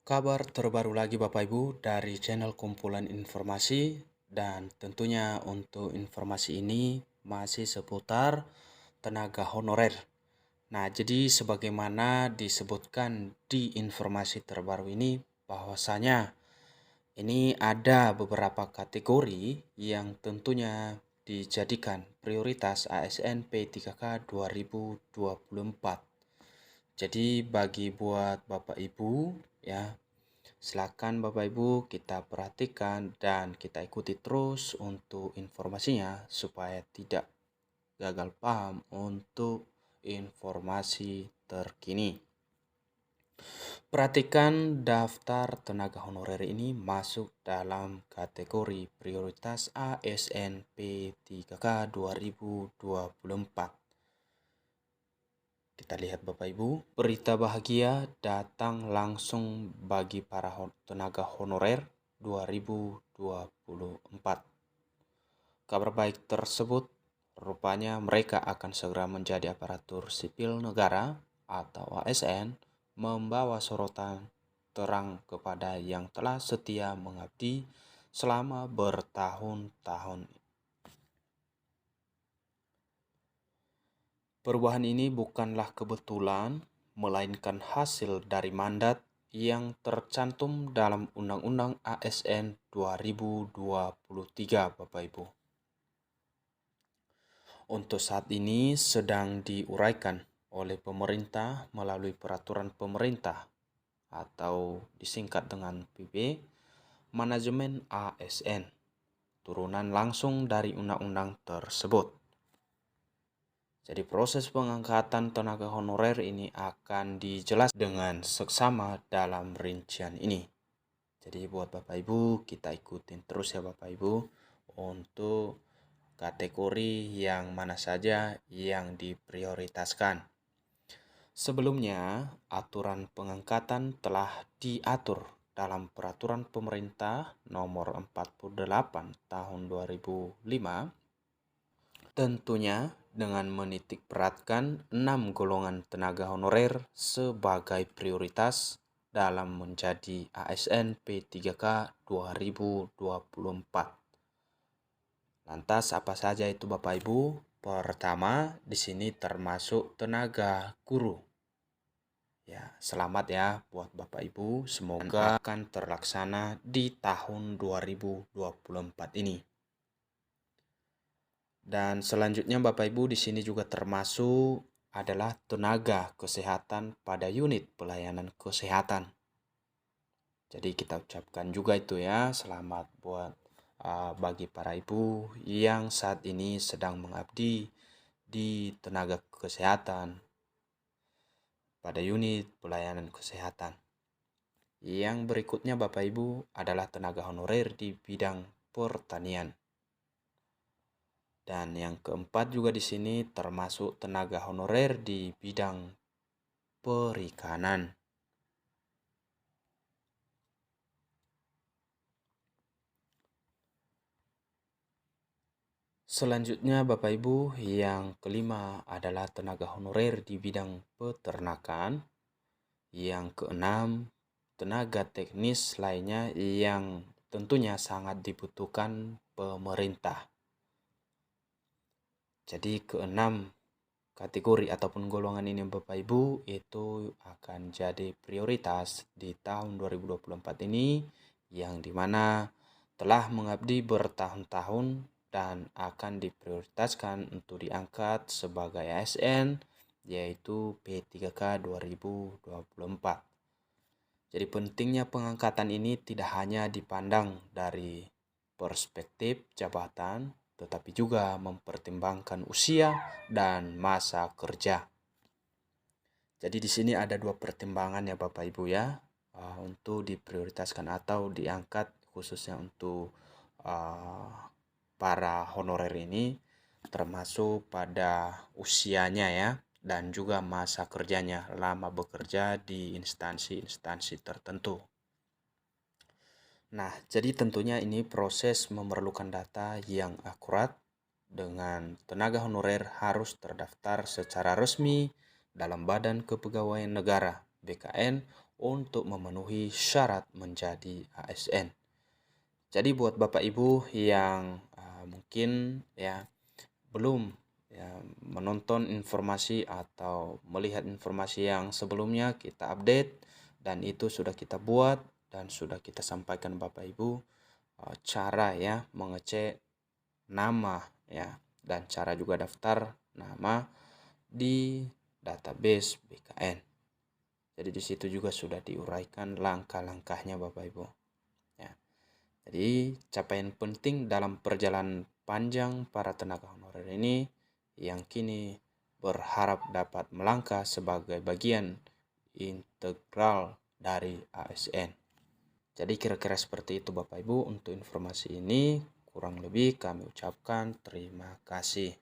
Kabar terbaru lagi Bapak Ibu dari channel kumpulan informasi dan tentunya untuk informasi ini masih seputar tenaga honorer. Nah, jadi sebagaimana disebutkan di informasi terbaru ini bahwasanya ini ada beberapa kategori yang tentunya dijadikan prioritas ASN P3K 2024. Jadi bagi buat Bapak Ibu ya, silakan Bapak Ibu kita perhatikan dan kita ikuti terus untuk informasinya supaya tidak gagal paham untuk informasi terkini. Perhatikan daftar tenaga honorer ini masuk dalam kategori prioritas ASN P3K 2024. Kita lihat Bapak Ibu, berita bahagia datang langsung bagi para tenaga honorer 2024. Kabar baik tersebut rupanya mereka akan segera menjadi aparatur sipil negara atau ASN, membawa sorotan terang kepada yang telah setia mengabdi selama bertahun-tahun. Perubahan ini bukanlah kebetulan, melainkan hasil dari mandat yang tercantum dalam Undang-Undang ASN 2023, Bapak Ibu. Untuk saat ini sedang diuraikan oleh pemerintah melalui peraturan pemerintah atau disingkat dengan PP, Manajemen ASN, turunan langsung dari undang-undang tersebut. Jadi proses pengangkatan tenaga honorer ini akan dijelaskan dengan seksama dalam rincian ini. Jadi buat Bapak Ibu, kita ikutin terus ya Bapak Ibu untuk kategori yang mana saja yang diprioritaskan. Sebelumnya, aturan pengangkatan telah diatur dalam Peraturan Pemerintah Nomor 48 Tahun 2005, tentunya dengan menitik beratkan 6 golongan tenaga honorer sebagai prioritas dalam menjadi ASN P3K 2024. Lantas apa saja itu Bapak Ibu? Pertama, di sini termasuk tenaga guru. Ya, selamat ya buat Bapak Ibu, semoga akan terlaksana di tahun 2024 ini. Dan selanjutnya Bapak Ibu di sini juga termasuk adalah tenaga kesehatan pada unit pelayanan kesehatan. Jadi kita ucapkan juga itu ya, selamat buat bagi para ibu yang saat ini sedang mengabdi di tenaga kesehatan pada unit pelayanan kesehatan. Yang berikutnya Bapak Ibu adalah tenaga honorer di bidang pertanian. Dan yang keempat juga di sini termasuk tenaga honorer di bidang perikanan. Selanjutnya Bapak Ibu, yang kelima adalah tenaga honorer di bidang peternakan. Yang keenam, tenaga teknis lainnya yang tentunya sangat dibutuhkan pemerintah. Jadi keenam kategori ataupun golongan ini Bapak Ibu itu akan jadi prioritas di tahun 2024 ini, yang dimana telah mengabdi bertahun-tahun dan akan diprioritaskan untuk diangkat sebagai ASN, yaitu P3K 2024. Jadi pentingnya pengangkatan ini tidak hanya dipandang dari perspektif jabatan, tetapi juga mempertimbangkan usia dan masa kerja. Jadi di sini ada dua pertimbangan ya Bapak Ibu ya, untuk diprioritaskan atau diangkat khususnya untuk para honorer ini, termasuk pada usianya ya, dan juga masa kerjanya, lama bekerja di instansi-instansi tertentu. Nah, jadi tentunya ini proses memerlukan data yang akurat, dengan tenaga honorer harus terdaftar secara resmi dalam Badan Kepegawaian Negara (BKN) untuk memenuhi syarat menjadi ASN. Jadi buat Bapak Ibu yang mungkin ya belum ya menonton informasi atau melihat informasi yang sebelumnya kita update, dan itu sudah kita buat dan sudah kita sampaikan Bapak Ibu cara ya mengecek nama ya, dan cara juga daftar nama di database BKN. Jadi di situ juga sudah diuraikan langkah-langkahnya Bapak Ibu. Ya. Jadi capaian penting dalam perjalanan panjang para tenaga honorer ini yang kini berharap dapat melangkah sebagai bagian integral dari ASN. Jadi kira-kira seperti itu Bapak Ibu untuk informasi ini. Kurang lebih kami ucapkan terima kasih.